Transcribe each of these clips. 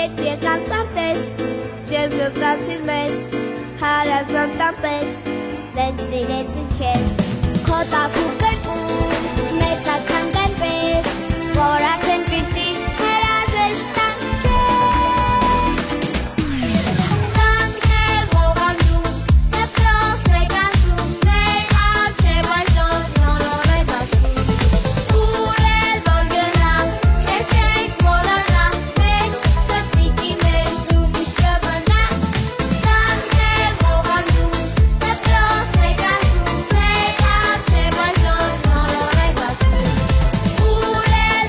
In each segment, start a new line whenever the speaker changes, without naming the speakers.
Երբ եկան տանտես, ջերմ ժպտացիր մեզ, հարազան տանպես, մենք սիրեցին քեզ։ Քո տաքու կրկում, մեծացան կենպես, որ արդեն պիտի հրաժեշտ տանք քեզ։ Ծանքներ ողանջում, դպրոց մեկանչում, մեր առջև այսօր նորով է բացում։ Ուր որ գնանք, քեզ չենք մոռանա, մենք սրտիկի մեջ դու միշտ չմնաս։ Ծանքներ ողանջում, դպրոց մեկանչում, մեր առջև այսօր նորով է բացում։ Ուր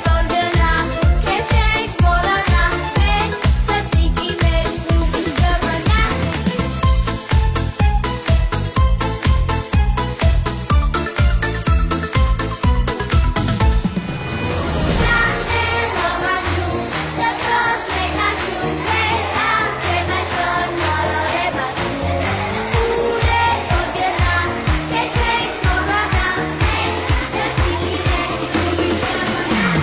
որ գնանք, քեզ չենք մոռանա, մենք սրտիկի մեջ դու միշտ չմնաս։ Ծանքներ ողանջում, դպրոց մեկանչում, մեր առջև այսօր նորով է բացում։ Ուր որ գնանք, քեզ չենք մոռանա, մենք սրտիկի մեջ դու միշտ չմնաս։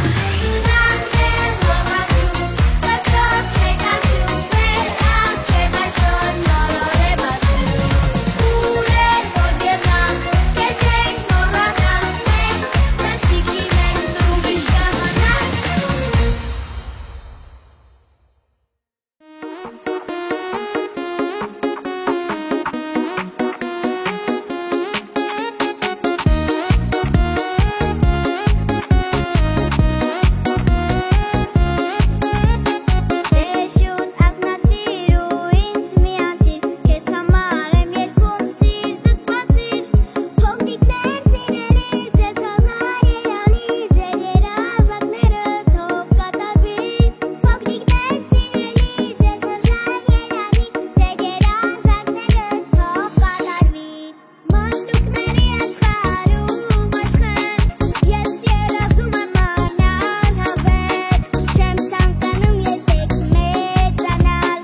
Ծանքներ ողանջում, դպրոց մեկանչում, մեր առջև այսօր նորով է բացում։ Ուր որ գնանք, քեզ չենք մոռանա, մենք սրտիկի մեջ դու միշտ չմնաս։ Դե շուտ ակնացիր ու ինձ միացիր, քեզ համար եմ երգում սիրտդ բացիր, փոքրիկներ սիրելի, ձեզ հազար երանի, ձեր երազանքները թող կատարվի, փոքրիկներ սիրելի, ձեզ հազար երանի, ձեր երազանքները թող կատարվի։ Մարդուկների աշխարհում աշխեն, ես երազում եմ առնալ հավետ, չեմ ցանկանում երբեք մեծանալ,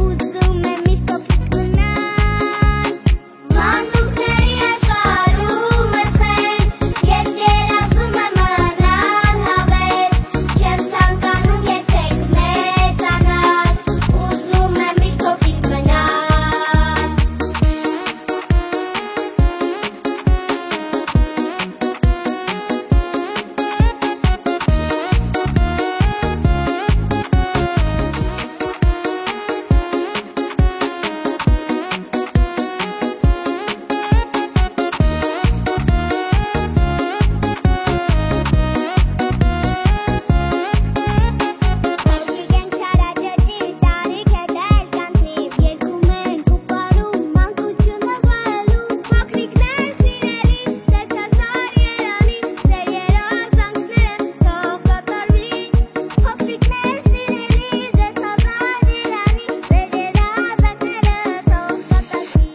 ուզում եմ միշտ փոքրիկ մնալ։ Մարդուկների աշխարհում աշխեն, ես երազում եմ առնալ հավետ, չեմ ցանկանում երբեք մեծանալ, ուզում եմ միշտ փոքրիկ Փոքրիկ ենք չարաճճի, տարիք հետել կանցնի, երկում ենք ու պարում, մանկությունը վայելում, փոքրիկներ սիրելի, ձեզ հազար երանի, ձեր երազանքները թող կատարվի, փոքրիկներ սիրելի, ձեզ հազար երանի, ձեր երազանքները թող կատարվի։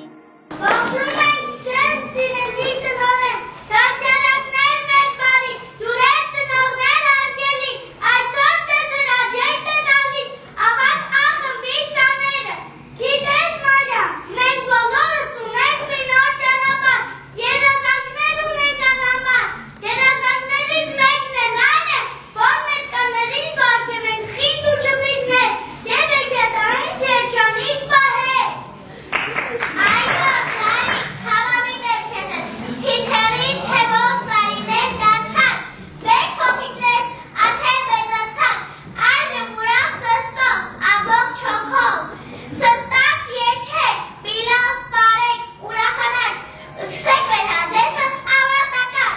Ողջունում ենք ձեզ սիրելի տնօրեն, տաճարակներ մեր բարի, հյուրեր ծնողներ հարգելի, այսօր ձեզ հրաժեշտ է տալիս ավագ ախմբի սաները։ Գիտես Մարիամ, մենք բոլորս ունենք մի նոր ճանապարհ, երազանքներ ունենք անհամար, երազանքներից մեկն էլ այն է, որ ներկաներին պարգևենք խիտ ու ջմիլներ և հեքիաթային երջանիկ պահեր։ Այո, Սարիկ, հավամիտ եմ քեզ հետ, թիթեռին թևով տարիներ դարձան, մեկ փոքրիկներ արդեն մեծացան, այժմ ուրախ սրտով, ամբողջ հոգով, սրտաց երգեք, բիրով պարեք, ուրախանանք, սկսեք մեր հանդեսը ավարտական։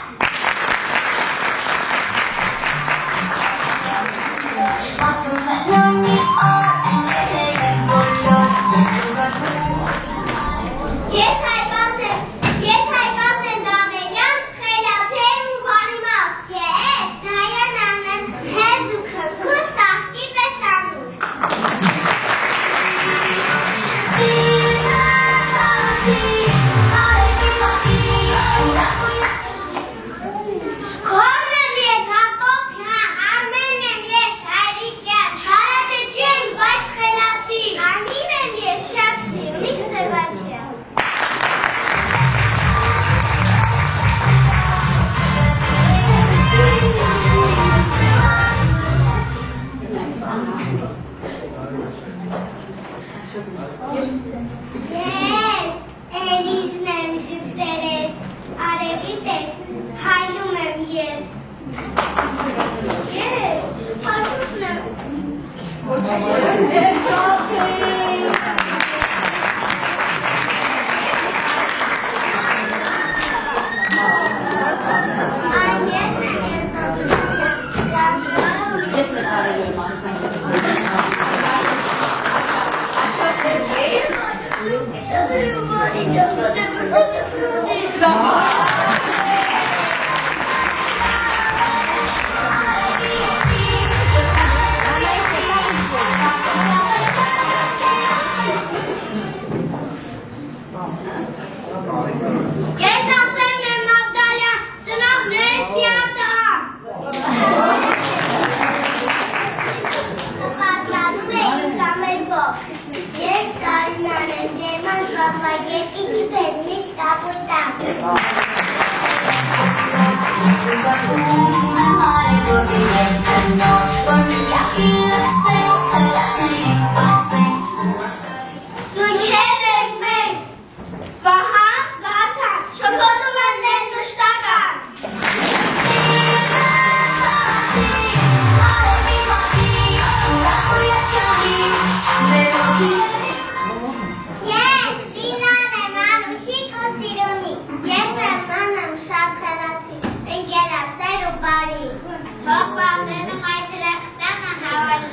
Ես Հայկազն եմ Դանելյան, խելացի եմ ու բարիմաց, ես Դայանան եմ, հեզ ու քնքուս ծաղկի պես անուր։ Քորն եմ ես Հակոբյան, Արմենն եմ ես Հայրիկյան, չարաճճի եմ, բայց խելացի, Անին եմ ես շատ սիրունիկ Սևաջյան։ Ես Էլիզն եմ ժպտերես, արևի պես հայլում եմ ես։ Ես հաշուտն եմ։ Ես ասել եմ Նավդալյան, ծնողներս միատղամ։ Ու պատմանում է ինձ ամերվող։ Ես Կարինան եմ, ջերման ռամվագետի իպես միշտ կապուտամ։ Զույգեր եք մենք, Վահան, Վարդան, շփոթում են մեր նշտական։ Ես Դինան եմ Անուշիկ ու Սիրունի, ես եմ մանամ շատ խելացի, ընկերասեր ու բարի։ Թող բաղդենում այս երեխտանը հավալի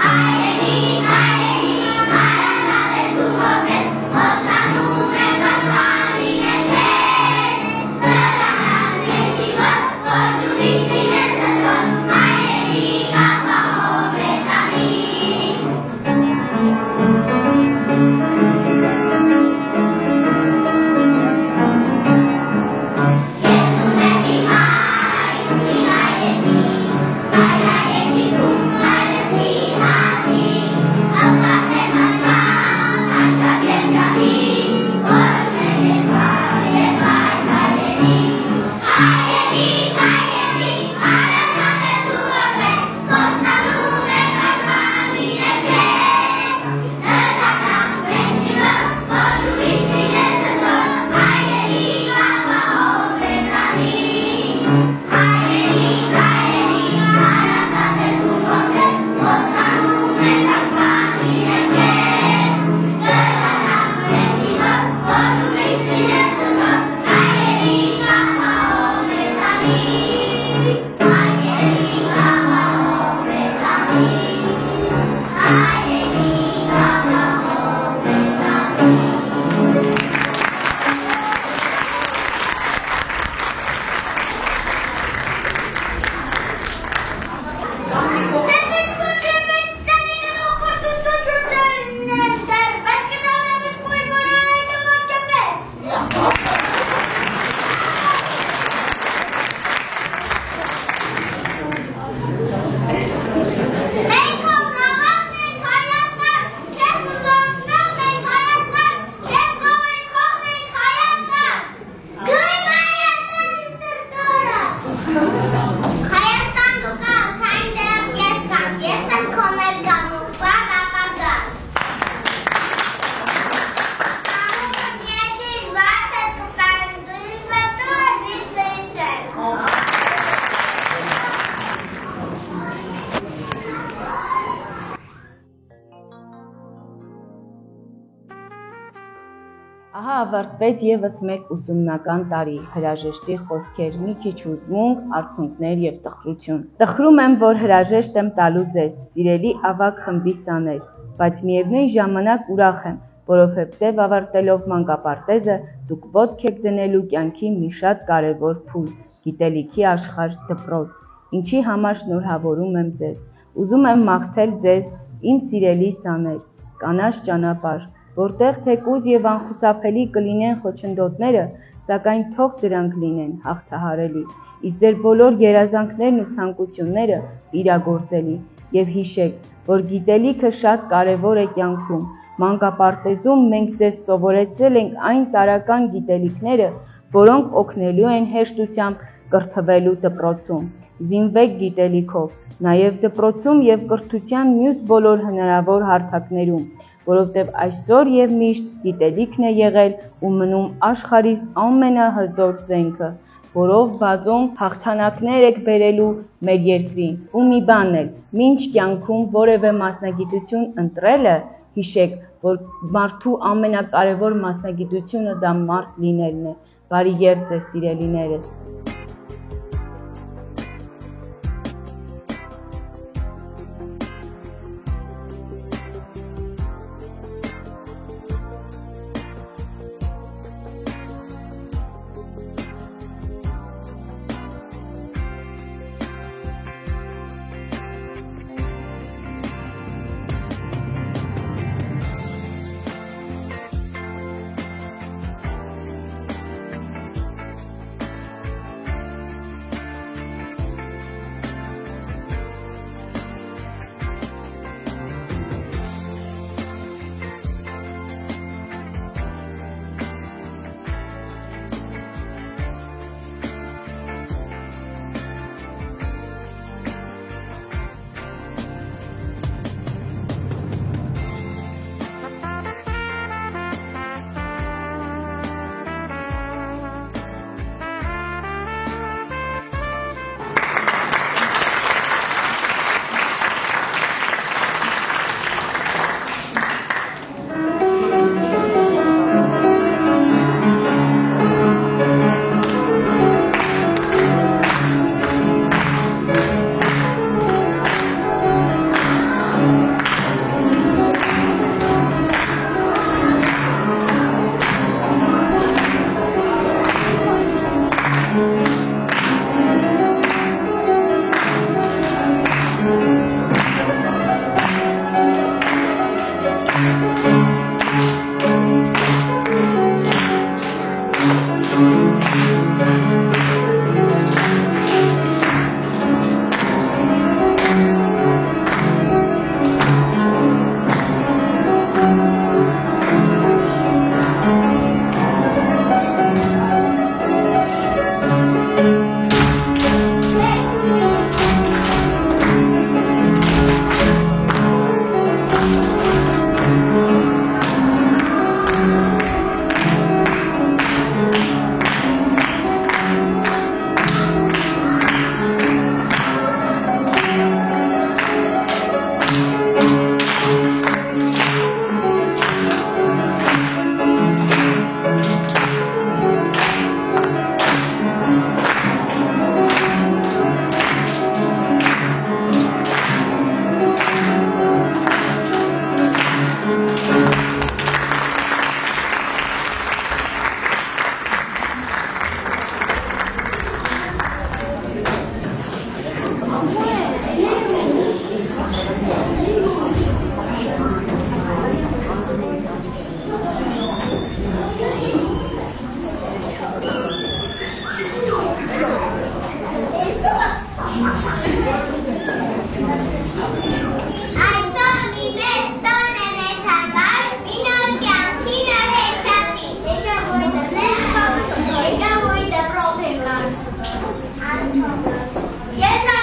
Hi,
Ահա ավարտվեց եւս մեկ ուսումնական տարի, հրաժեշտի խոսքեր, մի քիչ հուզմունք, արդյունքներ եւ տխրություն։ Տխրում եմ, որ հրաժեշտ եմ տալու ձեզ, սիրելի ավագ խմբի սաներ, բայց միևնույն ժամանակ ուրախ եմ, որովհետեւ ավարտելով մանկապարտեզը դուք ոտք եք դնելու կյանքի մի շատ կարևոր փուլ՝ գիտելիքի աշխարհ դպրոց, ինչի համար շնորհավորում եմ ձեզ։ Ուզում եմ մաղթել ձեզ, իմ սիրելի սաներ, կանաչ ճանապարհ, որտեղ թեկուզ եւ անխուսափելի կլինեն խոչընդոտները, սակայն թող դրանք լինեն հաղթահարելի, իսկ ձեր բոլոր երազանքներն ու ցանկությունները իրագործելի։ Եվ հիշեք, որ գիտելիքը շատ կարևոր է կյանքում։ Մանկապարտեզում մենք ձեզ սովորեցրել ենք այն տարրական գիտելիքները, որոնք օգնելու են հեշտությամբ կրթվելու դպրոցում։ Զինվեք գիտելիքով, նաև դպրոցում եւ կրթության մյուս բոլոր հնարավոր հարթակներում, որովհետև այսօր եւ միշտ գիտելիքն է եղել ու մնում աշխարհի ամենահզոր զենքը, որով բազում հաղթանակներ եք բերելու մեր երկրին։ Ու մի բան էլ, մինչ կյանքում որևէ մասնագիտություն ընտրելը, հիշեք, որ մարդու ամենակարևոր մասնագիտությունը դա մարդ լինելն է։ Բարի երդ ձեզ սիրելիներս։
Yes,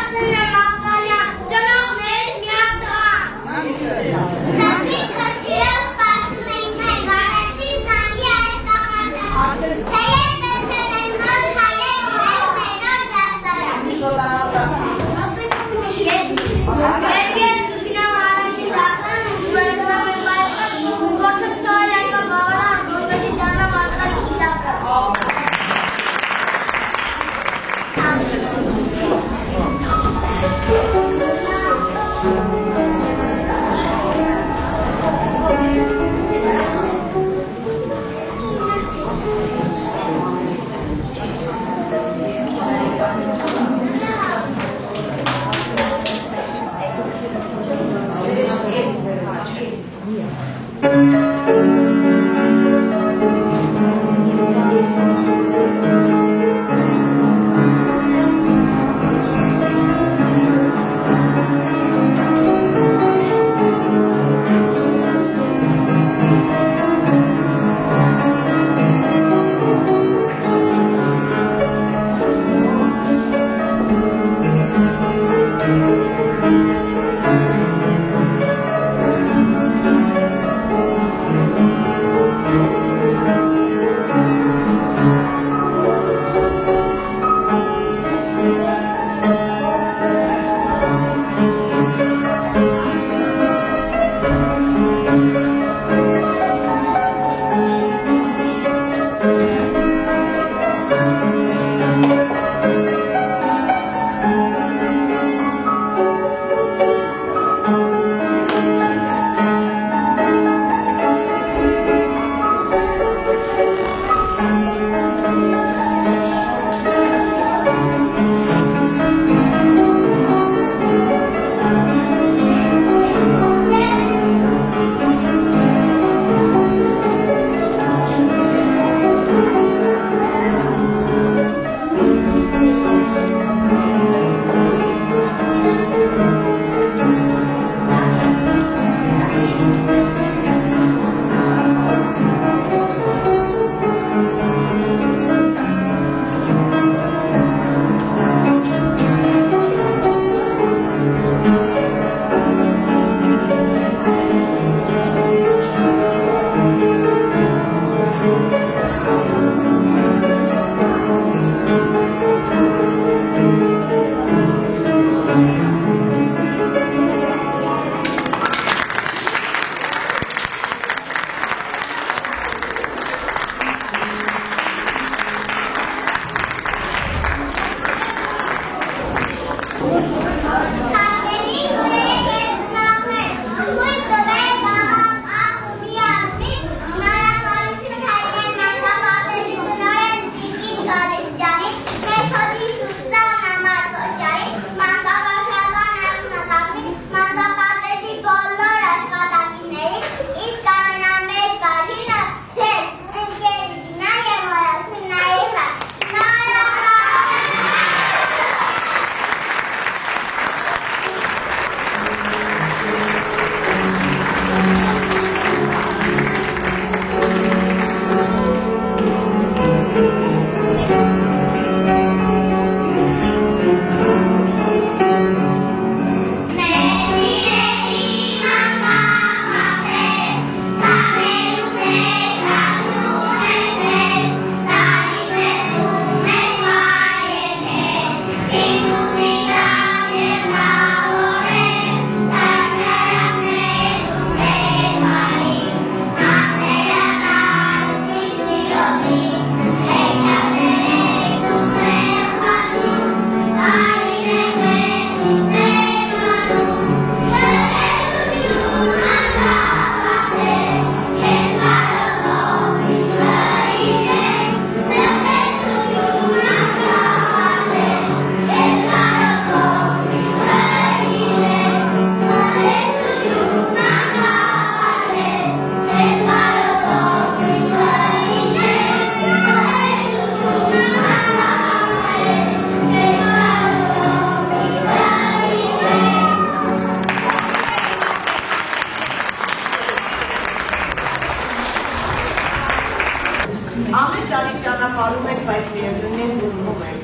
ճանապարհում ենք, բայց միևնույնին հուզվում ենք,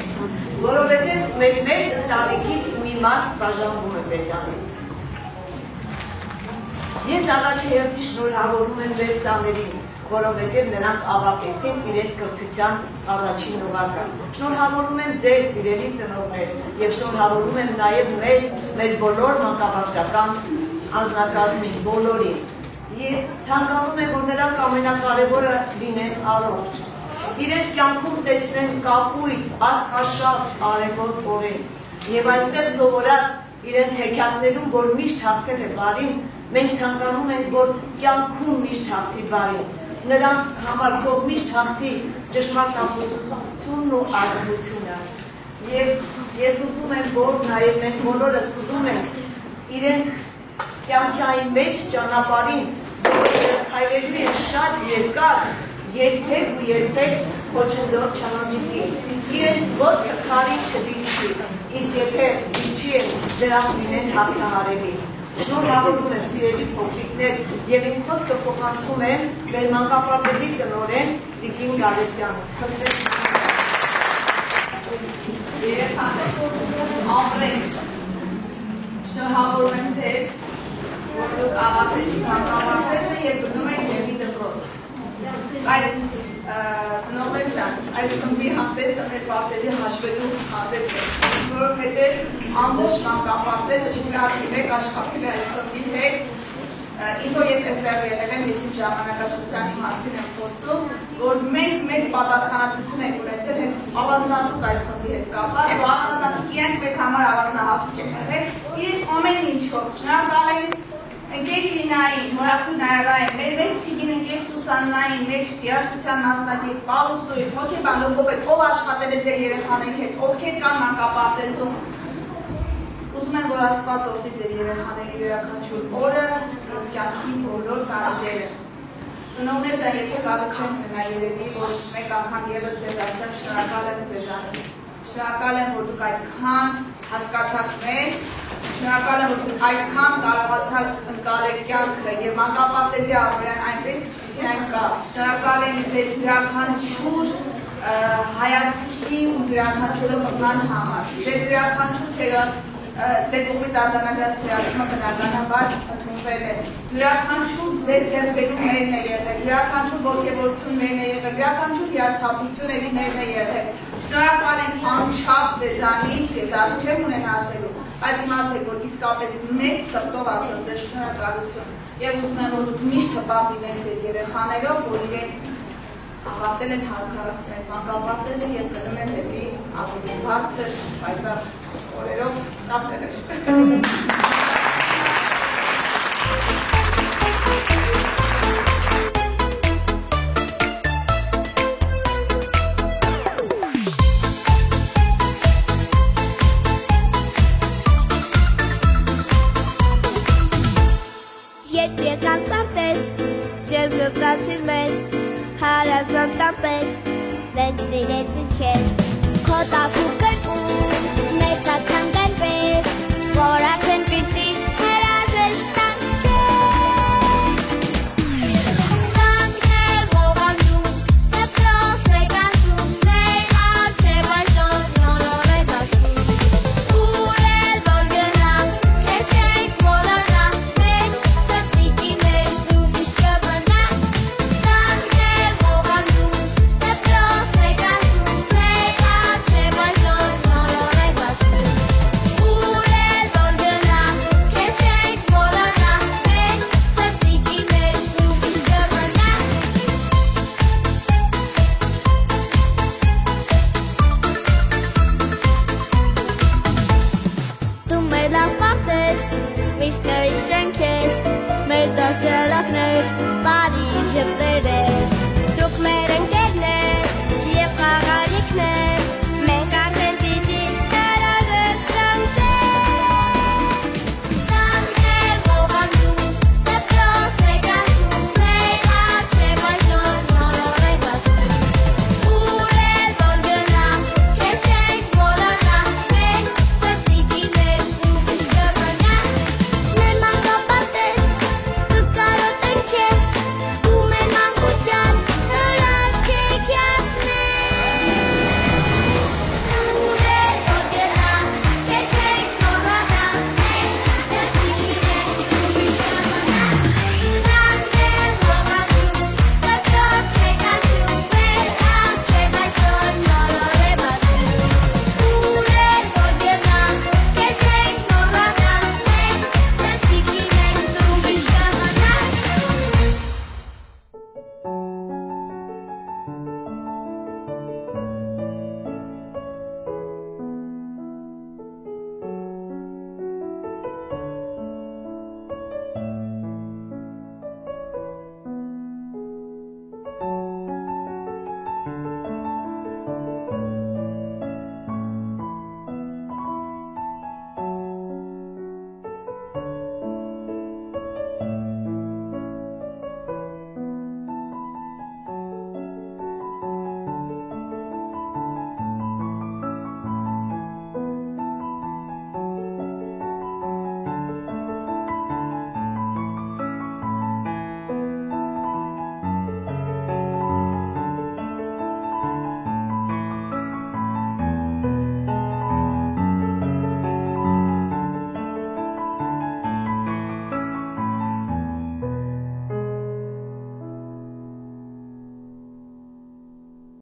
որովհետև մեր մեծ ընտանիքից մի մաս բաժանվում է մեզանից։ Ես առաջի հերթի շնորհավորում եմ մեր սաներին, որովհետև նրանք ավարտեցին իրենց կրթության առաջին օղակը։ Շնորհավորում եմ ձեր սիրելի ծնողներ եւ շնորհավորում եմ նաեւ մեզ, մեր բոլոր մանկավարժական անձնակազմին, բոլորին։ Ես ցանկանում եմ, որ նրանք ամենակարևորը լինեն առողջ։ Իրենց կյանքում տեսնեն կապույտ, աստղաշատ, արևոտ օրեր եւ այստեղ սովորած իրենց հեքիաթներում, որ միշտ հաղթել է բարին, մենք ցանկանում ենք, որ կյանքում միշտ հաղթի բարին, նրանց համար թող միշտ հաղթի ճշմարտախոսությունն ու ազնվությունը։ Եվ ես ուզում եմ, որ նաև մենք բոլորս ուզում ենք իրենք կյանքի այն մեծ ճանապարհին, որը քայլելու են շատ երկար, երբեք ու երբեք ոչնչով չանանիքի, իրենց ոտքը քարի չդիպչի, իսկ եթե դիպչի են, դրանք լինեն հաղթահարելի։ Շնորհավորում եմ սիրելի փոքրիկներ եւ իմ խոսքը փոխանցում եմ մեր մանկապարտեզի տնօրեն Տիկին Գալստյանը։ Շնորհավորում եմ ձեզ, որ դուք ավարտեցիք մանկապարտեզը եւ գնում եք Երևի դպրոց։ Բայց ծնողներ ջան, այս խմբի հանդեսը մեր պարտեզի հաշվելու հանդես է, որովհետև ամբողջ մանկապարտեզը շնորհակալ եք աշխատել այս խմբի հետ, ինչու ես այստեղ եղել եմ, ես իմ ժամանակաշրջանի մասին եմ խոսում, որ մենք մեծ պատասխանատվություն ենք ունեցել հենց ավազնատուկ այս խմբի հետ կապված, ու ավազնատուկ իրենք մեզ համար ավազնահատուկ են եղել, իրենց ամեն ինչով շնորհակալ են ընկեր Իրինային, Մորակուն Նայարային, մեր մեծ թիվին ընկեր Սուսաննային, մեր երաժշտության մասնագետ Պավլոսովից, հոգեբան լոգոպեդ, ով աշխատել է ձեր երեխաների հետ, ովքեր կան մանկապարտեզում։ Ուզում եմ, որ Աստված օգնի ձեր երեխաների յուրաքանչյուր օրը, կյանքի բոլոր տարիները։ Ծնողներ ջան, եթե կարող չեն գնա երևի, որ մեկ անգամ ևս ձեզ ասեմ, շնորհակալ եմ ձեզանից։ Շնորհակալ եմ, որ դուք այդքան հասկացաք մեզ, շնորհակալ եմ, որ դուք այդքան կարողացաք ընկալել կյանքը եւ մանկապարտեզի առօրյան այնպես, ինչպեսին այն կա։ Շնորհակալ եմ ձեր յուրաքանչյուր հայացքի ու յուրաքանչյուրը մտման համար։ Ձեր յուրաքանչյուր ձեր ուղղից արձանագրած թերացումը բնականաբար ընդունվել է։ Յուրաքանչյուր ձեր ձեռքբերում մերն է եղել, յուրաքանչյուր ոգևորություն մերն է եղել, յուրաքանչյուր հիասթափություն էլի մերն է եղել։ Շնորհակալ եմ անչափ ձեզանից, ես առու չեմ ունեն ասելու, բայց իմացեք, որ իսկապես մեծ սրտով ասում ձեր շնորհակալություն եւ ուզում եմ, որ դուք միշտ հպատ լինեք ձեր երեխաներով, որ իրենք ավարտել են 141 մանկապարտեզը եւ գնում են դեպի ավելի բարձր պայծառ օրերով տաղտերեր։
Երբ եկան տարտես, ջերմ ժպտացիր մեզ, հարազատ տապես, մենք սիրեցին քեզ, քո տակու կրկում, մեծացան կրպես, որ արդեն պիտի հրաժեշտ տան քեզ։ Ծանքներ ողանում, դպրոց մեկանչում, մեր առջև այսօր նոր է բացում, ուր էլ որ գնանք, քեզ չենք մոռանա, մենք սրտիկի մեջ դու միշտ կմնաս։ Ծանքներ ողանում, դպրոց մեկանչում, մեր առջև այսօր նոր է բացում, ուր էլ որ գնանք, քեզ չենք մոռանա, մենք սրտիկի մեջ դու միշտ կմնաս։ Դու մեր լավ պարտես, միշտ կհիշենք քեզ, մեր դարձյալակներ, բարի ժպտերը